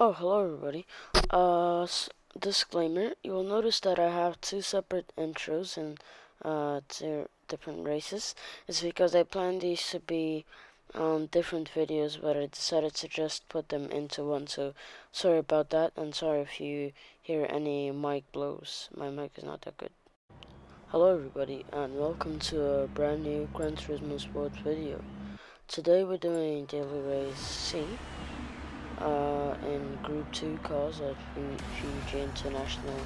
Oh, hello everybody. Disclaimer, you will notice that I have two separate intros and two different races. It's because I planned these to be different videos, but I decided to just put them into one, so sorry about that, and sorry if you hear any mic blows. My mic is not that good. Hello everybody, and welcome to a brand new granturismosport video. Today we're doing daily race C. In Group 2 cars at Fuji International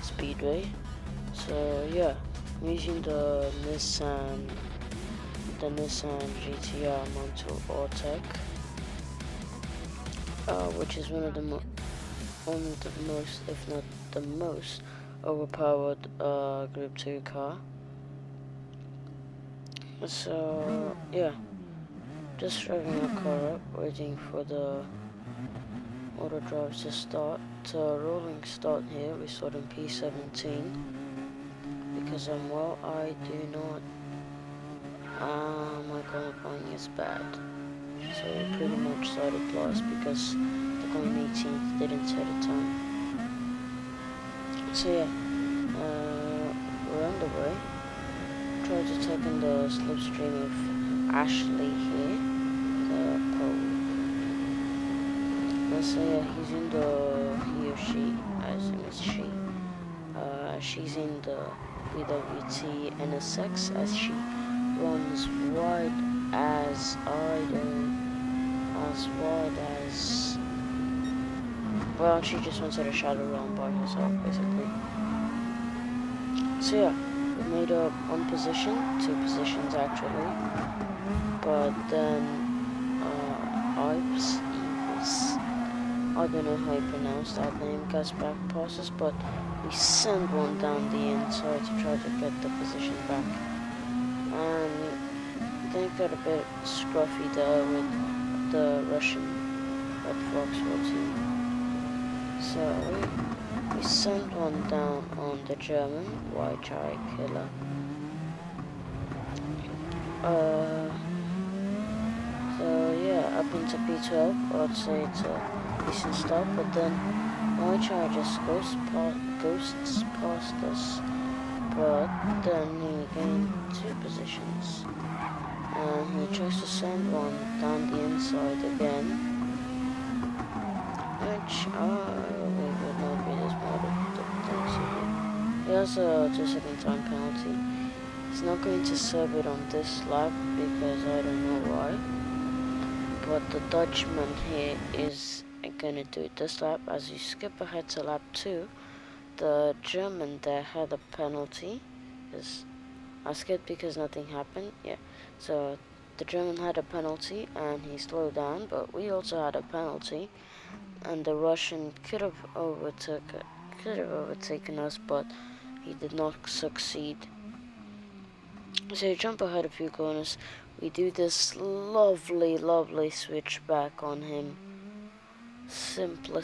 Speedway. So yeah, I'm using the Nissan GTR Moto Autotech, which is one of the most, if not the most, overpowered Group 2 car. So yeah, just driving our car up, waiting for the auto drive to start. It's a rolling start here. We start in P17 because I do not. My qualifying is bad, so we pretty much started last because the going 18th didn't set a time. So yeah, we're on the way. Try to take in the slipstream of Ashley here, the pole. So yeah, he's in he or she, I assume it's she. She's in the BWT NSX as she runs wide as well, she just wants a shadow run by herself, basically. So yeah, we made up one position, two positions actually, but then I don't know how you pronounce that name, gets back passes, but we send one down the inside to try to get the position back. And they got a bit scruffy there with the Russian Red Fox 14. So we sent one down on the German YJ Killer. So yeah, up into P12, I'd say it's a decent start, but then YJ just ghosts past us, but then he gained two positions, and he tries to send one down the inside again, which I believe would not be this bad of the. He has a 2-second time penalty. He's not going to serve it on this lap because I don't know why. But the Dutchman here is gonna do it this lap. As you skip ahead to lap 2, the German there had a penalty. I skipped because nothing happened. Yeah, so the German had a penalty and he slowed down, but we also had a penalty, and the Russian could have overtaken us, but he did not succeed. So you jump ahead a few corners. We do this lovely switch back on him. Simply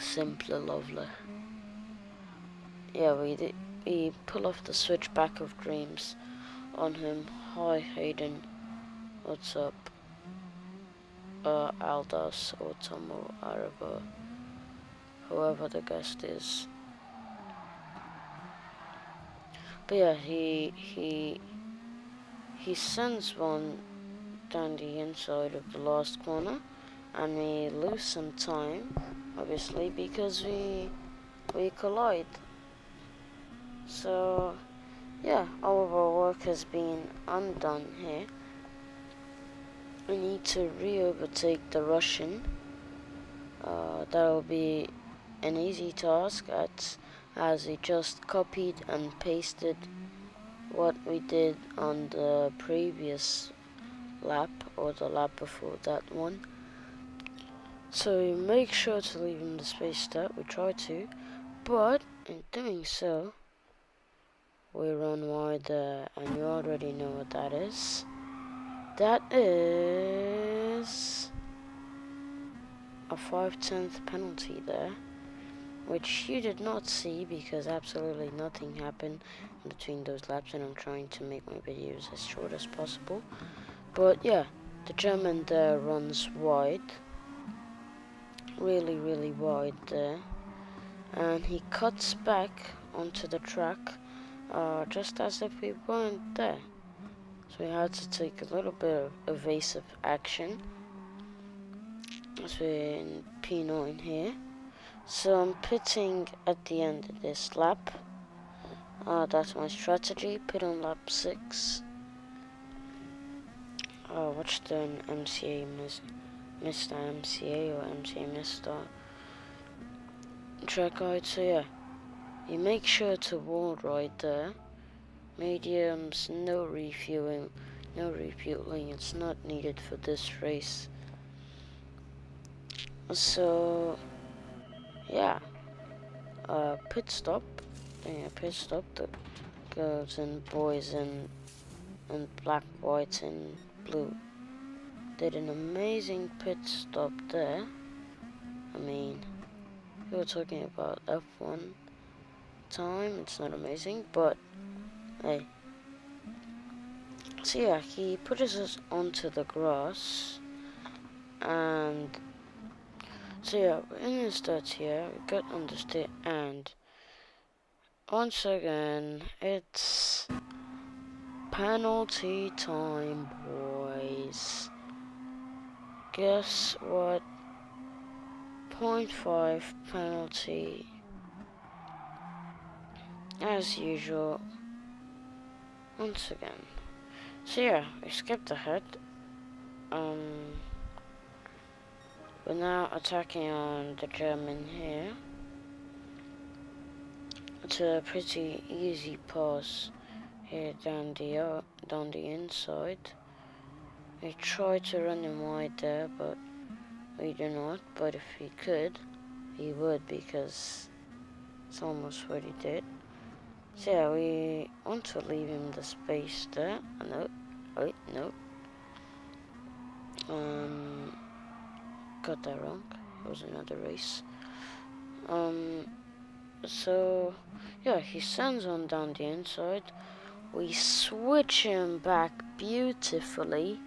lovely. Yeah, we pull off the switch back of dreams on him. Hi Hayden, what's up? Aldas or Tomo Araba, whoever the guest is. But yeah, he sends one down the inside of the last corner, and we lose some time, obviously, because we collide. So yeah, all of our work has been undone here. We need to re-overtake the Russian. That'll be an easy task as we just copied and pasted what we did on the previous lap, or the lap before that one. So we make sure to leave him the space that we try to, but in doing so, we run wide there, and you already know what that is. That is a 5/10 penalty there, which you did not see because absolutely nothing happened in between those laps, and I'm trying to make my videos as short as possible. But yeah, the German there runs wide, really wide there, and he cuts back onto the track just as if we weren't there. So we had to take a little bit of evasive action. So we're in P9 here. So I'm pitting at the end of this lap. That's my strategy. Pit on lap 6. Watch the MCA Mr. MCA or MCA Mr. track guide. So yeah, you make sure to wall ride there. Mediums, no refueling. It's not needed for this race. So yeah, pit stop. Yeah, pit stop. The girls and boys and black, white, and blue did an amazing pit stop there. I mean, we were talking about F1 time. It's not amazing, but hey. So yeah, he pushes us onto the grass, and so yeah, we're in the start here. We got on the state, and once again, it's penalty time, boys. Guess what? 0.5 penalty. As usual. Once again. So yeah, we skipped ahead. We're now attacking on the German here. It's a pretty easy pass here down the inside. We try to run him wide there, but we do not. But if we could, we would, because it's almost what he did. So yeah, we want to leave him the space there. No, wait, no. Got that wrong. It was another race. So yeah, he sends on down the inside. We switch him back beautifully.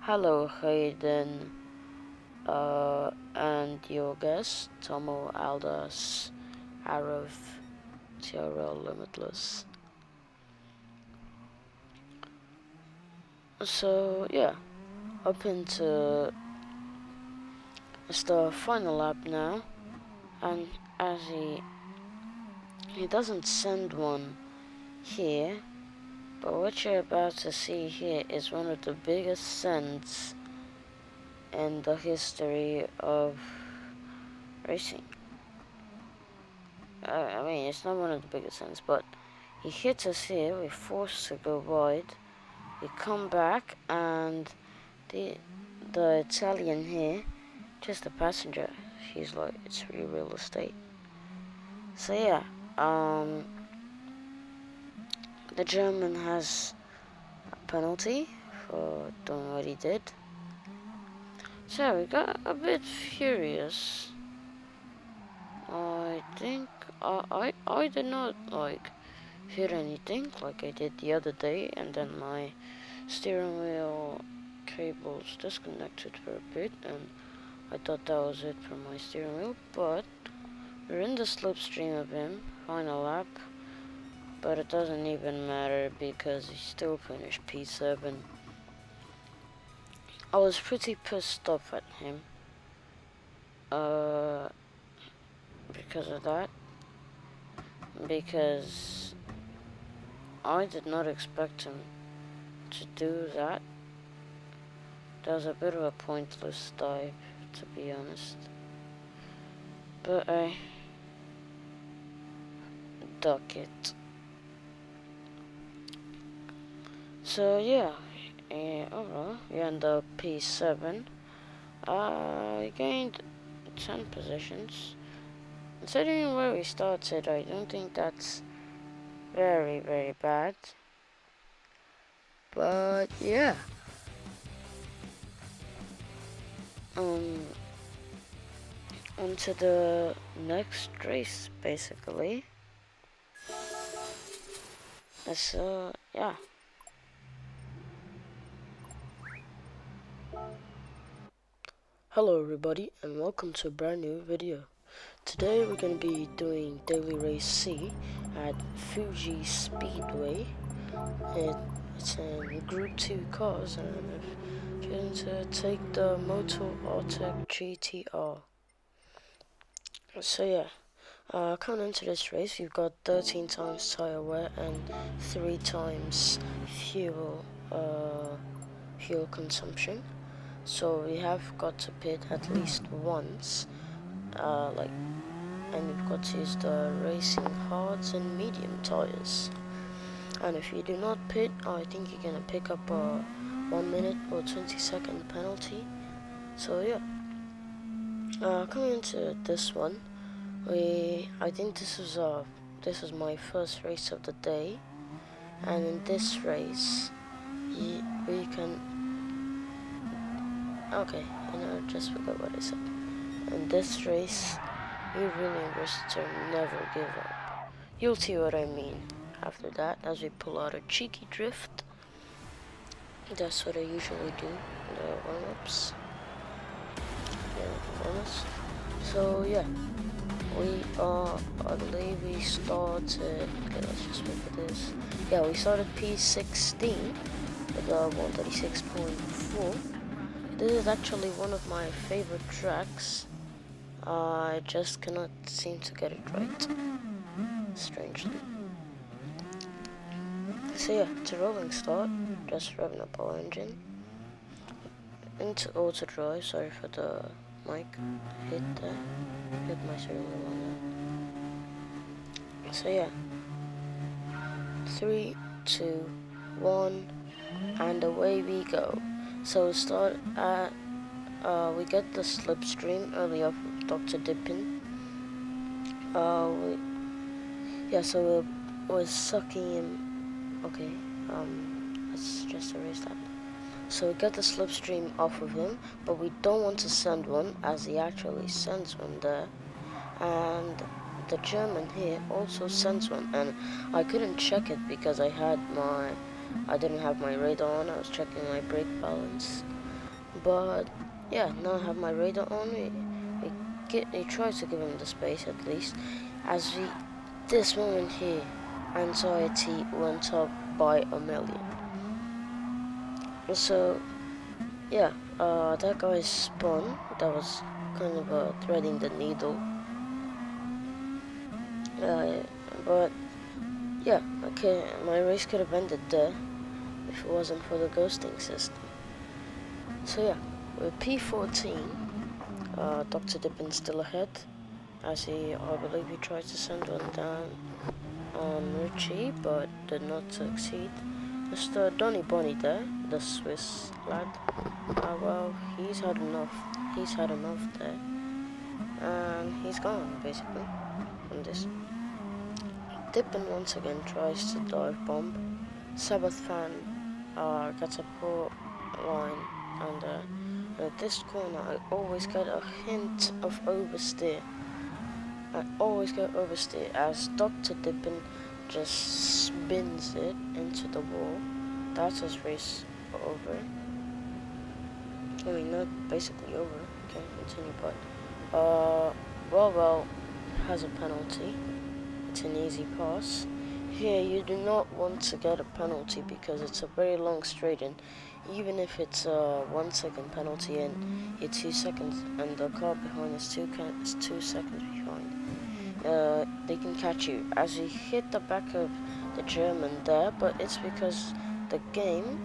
Hello, Hayden. And your guest, Tomo Aldas, Arav, TRL Limitless. So yeah, up into it's the final lap now, and as he doesn't send one here, but what you're about to see here is one of the biggest sends in the history of racing. I mean, it's not one of the biggest sends, but he hits us here. We're forced to go wide. We come back, and the Italian here, just a passenger. She's like, it's real estate. So yeah, the German has a penalty for doing what he did. So we got a bit furious. I think I did not hit anything like I did the other day, and then my steering wheel cables disconnected for a bit, and I thought that was it for my steering wheel. But we're in the slipstream of him, final lap, but it doesn't even matter because he still finished P7. I was pretty pissed off at him because of that, because I did not expect him to do that. That was a bit of a pointless dive, to be honest, but I duck it. So yeah, overall we end up P7. We gained 10 positions. Considering where we started, I don't think that's very bad. But yeah. On to the next race, basically. So yeah. Hello everybody and welcome to a brand new video. Today we're going to be doing Daily Race C at Fuji Speedway. It's in Group 2 cars and I'm going to take the Moto Artec GTR. So yeah, coming into this race we've got 13 times tire wear and 3 times fuel consumption. So we have got to pit at least once, and we've got to use the racing hards and medium tires. And if you do not pit, I think you're gonna pick up a 1 minute or 20-second penalty. So yeah, coming into this one, I think this is my first race of the day, and in this race, we can. Okay, I just forgot what I said. In this race, you really must to never give up. You'll see what I mean after that, as we pull out a cheeky drift. That's what I usually do in the warm-ups. So yeah, I believe we started, okay, let's just wait for this. Yeah, we started P16 with a 136.4. This is actually one of my favorite tracks. I just cannot seem to get it right, strangely. So yeah, it's a rolling start, just revving up our engine. Into auto drive, sorry for the mic hit there, hit my steering wheel on that. So yeah, 3, 2, 1, and away we go. So we start at, we get the slipstream early off of Dr. Dippin. So we're sucking him. Okay, let's just erase that. So we get the slipstream off of him, but we don't want to send one, as he actually sends one there. And the German here also sends one, and I couldn't check it because I didn't have my radar on. I was checking my brake balance. But yeah, now I have my radar on. We try to give him the space at least. This moment here, anxiety went up by 1,000,000. So yeah, that guy spun. That was kind of threading the needle. But yeah, okay, my race could have ended there if it wasn't for the ghosting system. So yeah, with P14, Dr. Dippin's still ahead, as I believe he tried to send one down on Richie, but did not succeed. Mr. Donny Bonny there, the Swiss lad, well, he's had enough there, and he's gone, basically, from this. Dippin once again tries to dive bomb. Sabbath fan gets a poor line, and at this corner I always get a hint of oversteer. As Dr. Dippin just spins it into the wall. That's his race over. I mean, not basically over. Okay, continue, but well, has a penalty. It's an easy pass. Here, you do not want to get a penalty because it's a very long straight, and even if it's a 1 second penalty and you're 2 seconds, and the car behind is 2 seconds behind, they can catch you. As you hit the back of the German there, but it's because the game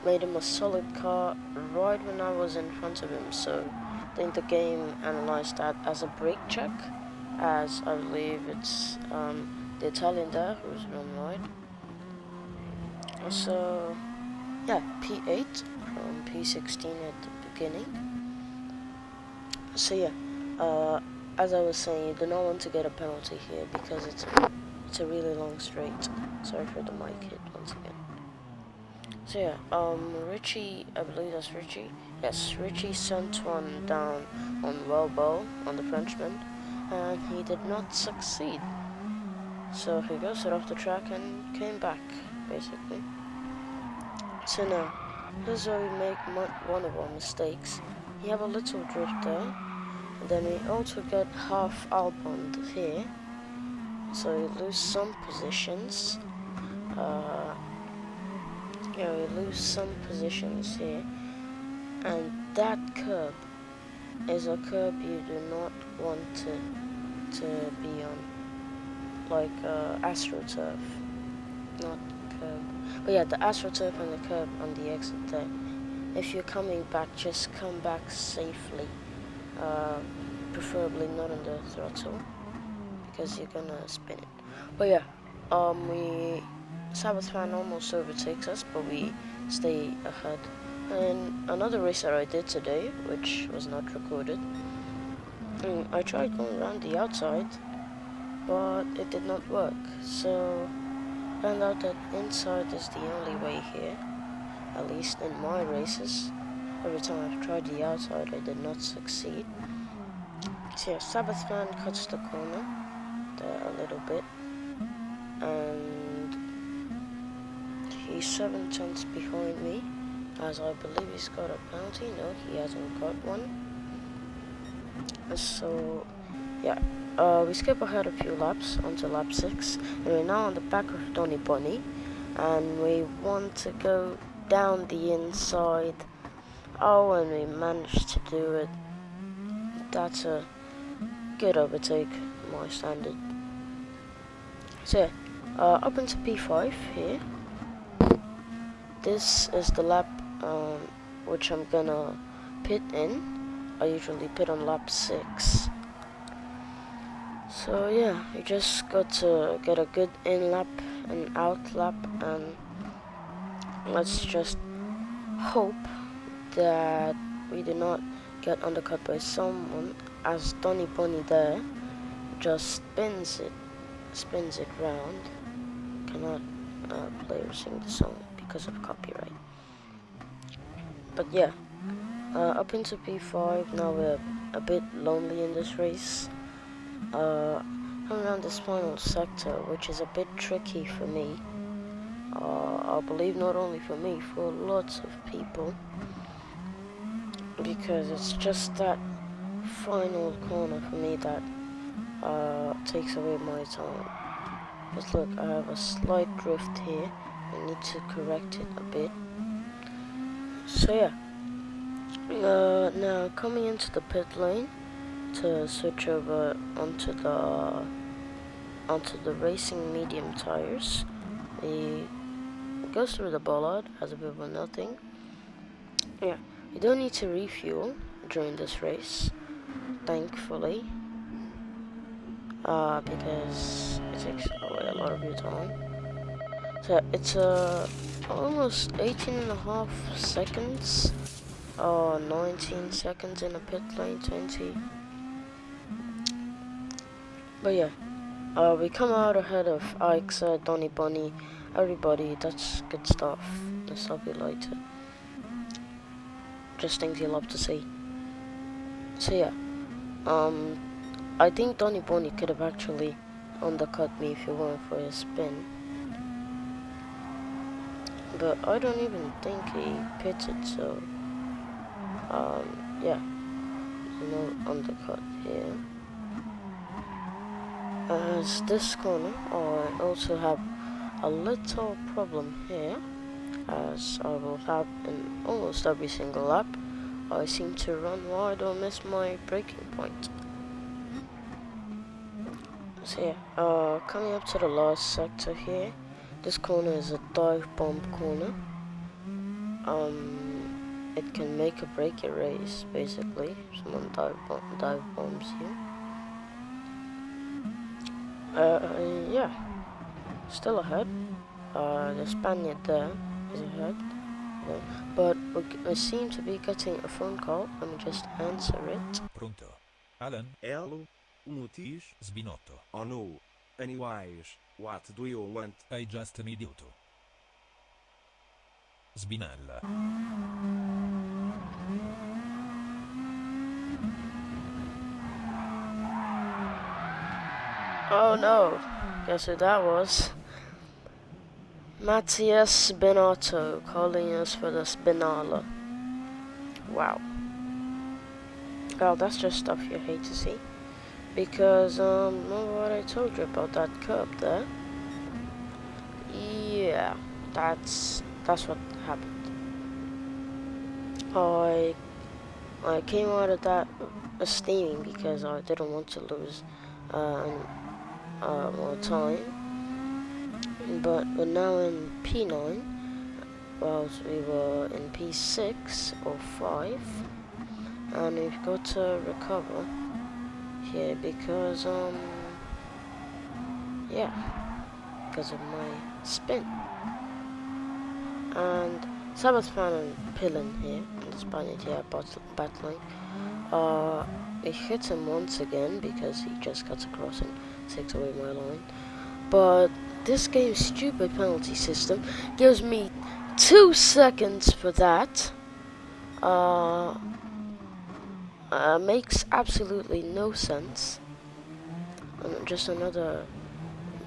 made him a solid car right when I was in front of him. So I think the game analyzed that as a brake check, as I believe it's the Italian there who's run right. So yeah, P8 from P16 at the beginning. So yeah, as I was saying, you do not want to get a penalty here because it's a really long straight. Sorry for the mic hit once again. So yeah, Richie, I believe that's Richie. Yes, Richie sent one down on Welbo, on the Frenchman, and he did not succeed. So he ghosted off the track and came back, basically. So now, here's where we make one of our mistakes. you have a little drift there, and then we also get half outbound here, so you lose some positions. Yeah, we lose some positions here, and that curb is a curb you do not want to be on, like AstroTurf, not curb. But yeah, the AstroTurf and the curb on the exit there. If you're coming back, just come back safely. Preferably not on the throttle, because you're gonna spin it. But yeah, Sabbath fan almost overtakes us, but we stay ahead. And another race that I did today, which was not recorded, I tried going around the outside, but it did not work. So found out that inside is the only way here, at least in my races. Every time I've tried the outside, I did not succeed. So yeah, Sabbath fan cuts the corner there a little bit, and he's 7 tenths behind me, as I believe he's got a penalty. No, he hasn't got one. So yeah, we skip ahead a few laps onto lap 6, and we're now on the back of Donny Bunny, and we want to go down the inside. Oh, and we managed to do it. That's a good overtake, my standard. So yeah, up into P5 here. This is the lap which I'm gonna pit in. I usually pit on lap 6. So yeah, you just got to get a good in lap and out lap, and let's just hope that we do not get undercut by someone, as Donny Bunny there just spins it round. Cannot play or sing the song because of copyright. But yeah, up into P5, now we're a bit lonely in this race. Coming around this final sector, which is a bit tricky for me. I believe not only for me, for lots of people. Because it's just that final corner for me that takes away my time. But look, I have a slight drift here. I need to correct it a bit. So yeah, now coming into the pit lane to switch over onto the racing medium tires. It goes through the bollard as a bit of a nothing. Yeah, you don't need to refuel during this race, thankfully, because it takes away a lot of your time. So it's almost 18.5 seconds, 19 seconds in a pit lane, 20. But yeah, we come out ahead of Aixa, Donny Bunny, everybody. That's good stuff. That's stuff we like to. Just things you love to see. So yeah, I think Donny Bunny could have actually undercut me if he weren't for his spin. But I don't even think he pitted, so yeah, no undercut here. As this corner, I also have a little problem here, as I will have in almost every single lap. I seem to run wide or miss my braking point. So yeah, coming up to the last sector here, this corner is a dive bomb corner. It can make or break your race, basically, if someone dive bombs you. Yeah, still ahead. The Spaniard there is ahead. No, but we seem to be getting a phone call. Let me just answer it. Pronto. Alan? Hello? Notice? Sbinotto. Oh no. Anyways, what do you want? I just need you to. Sbinella. Oh no, guess who that was? Matthias Spinotto calling us for the Spinala. Wow. Well, that's just stuff you hate to see. Because, remember what I told you about that curb there? Yeah, that's what happened. I came out of that steaming because I didn't want to lose more time. But we're now in P9, whilst we were in P6 or 5, and we've got to recover here because yeah, because of my spin. And Sabbathman and Pillin here in the Spaniard here battling. We hit him once again because he just cuts across and takes away my line. But this game's stupid penalty system gives me 2 seconds for that. Makes absolutely no sense. And just another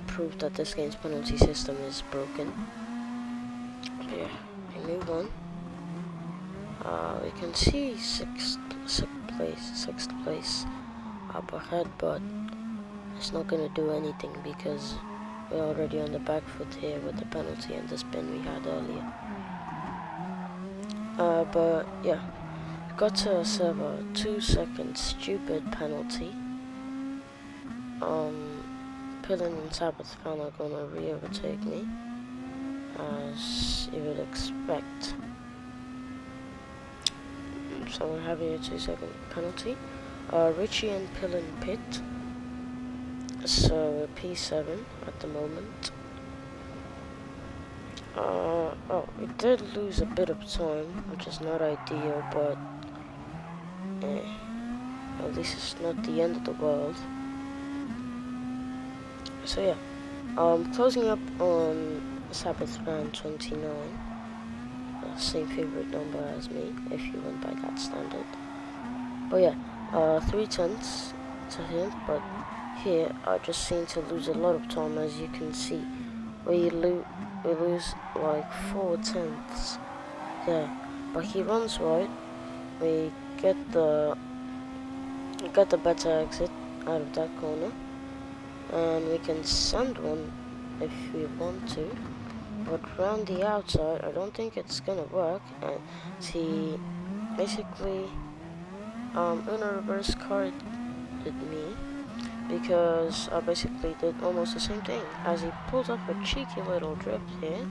proof that this game's penalty system is broken. Yeah, we move on. We can see sixth place up ahead, but it's not gonna do anything because we're already on the back foot here with the penalty and the spin we had earlier. But yeah, we got to serve a 2-second stupid penalty. Pillin and Sabbathman are gonna re-overtake me, as you would expect. So we're having a 2-second penalty. Richie and Pillin pit. So we're P7 at the moment. Oh, we did lose a bit of time, which is not ideal, but at least it's not the end of the world. So yeah, closing up on Sabbathman 29. Same favorite number as me, if you went by that standard. But yeah, 3 tenths to him, but here I just seem to lose a lot of time, as you can see. We lose like 4 tenths there, but he runs right. We get the better exit out of that corner, and we can send one if we want to. But around the outside, I don't think it's gonna work, and he basically Uno reverse carded me because I basically did almost the same thing, as he pulls up a cheeky little drift here.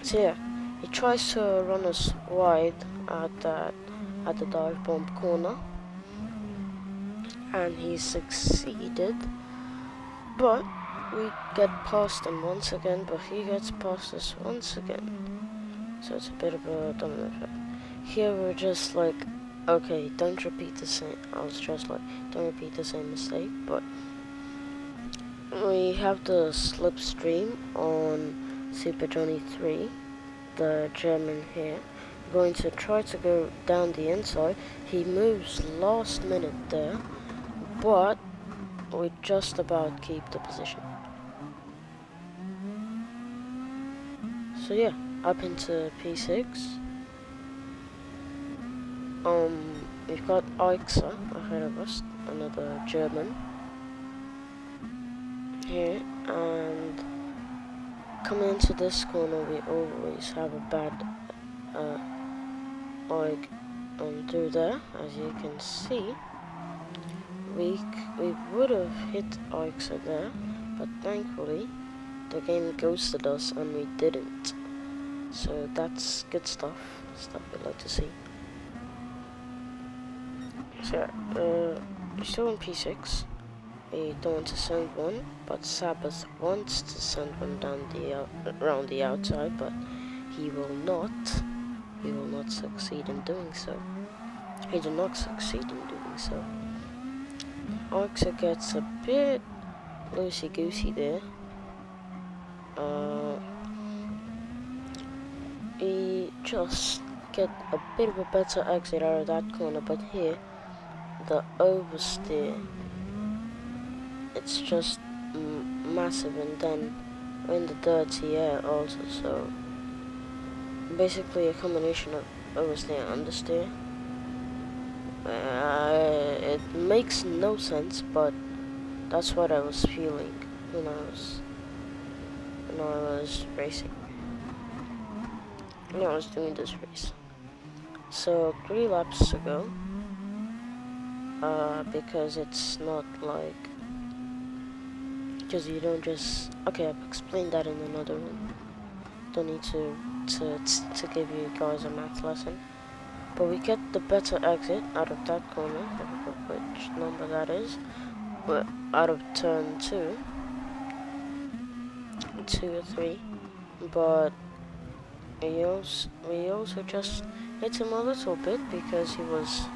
So yeah, he tries to run us wide at the dive bomb corner, and he succeeded, but we get past him once again, but he gets past us once again. So it's a bit of a domino effect. Here we're just like, okay, don't repeat the same. I was just like, don't repeat the same mistake. But we have the slipstream on Super Johnny 3, the German here. We're going to try to go down the inside. He moves last minute there, but we just about keep the position. So yeah, up into P6. We've got Eixa ahead of us, another German here, and coming into this corner we always have a bad Eig through there. As you can see, we would have hit Eixa there, but thankfully the game ghosted us and we didn't. So that's good stuff we like to see. So we're still in P6. We don't want to send one, but Sabbath wants to send one down around the outside, but he will not. He will not succeed in doing so. He did not succeed in doing so. Eixa gets a bit loosey-goosey there. We just get a bit of a better exit out of that corner, but here the oversteer, it's just massive, and then we're in the dirty air also, so basically a combination of oversteer and understeer. It makes no sense, but that's what I was feeling when I was racing. When I was doing this race. So 3 laps to go. Because it's not like, because you don't just, okay, I've explained that in another one. Don't need to give you guys a math lesson. But we get the better exit out of that corner. I forgot which number that is. But out of turn 2 or 3. But we also just hit him a little bit because he was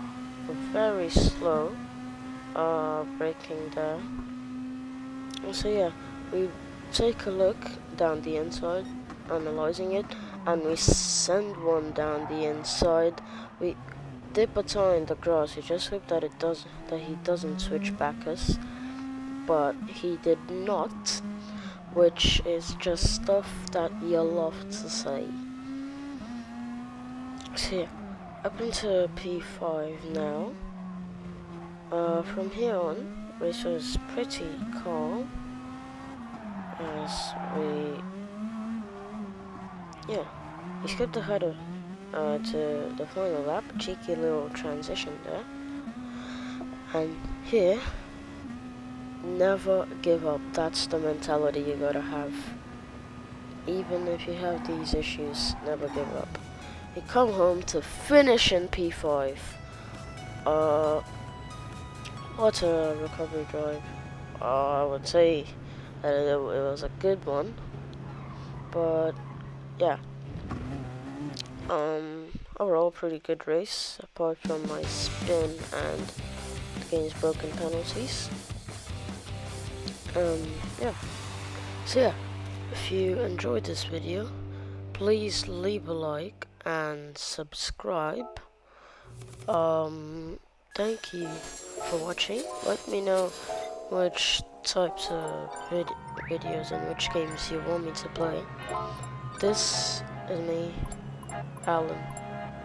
very slow braking there. So yeah, we take a look down the inside, analyzing it, and we send one down the inside. We dip a toe in the grass. We just hope that he doesn't switch back us, but he did not, which is just stuff that you love to say. So yeah, up into P5 now. From here on, race was pretty calm as we skipped ahead to the final lap. Cheeky little transition there. And here, never give up. That's the mentality you gotta have. Even if you have these issues, never give up. We come home to finish in P5. What a recovery drive. I would say that it was a good one. But yeah. Overall pretty good race, apart from my spin and the game's broken penalties. Yeah. So yeah, if you enjoyed this video, please leave a like and subscribe. Thank you for watching. Let me know which types of videos and which games you want me to play. This is me, Alan,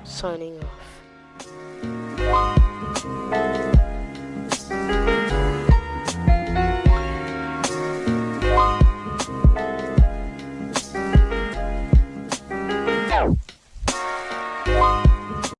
signing off.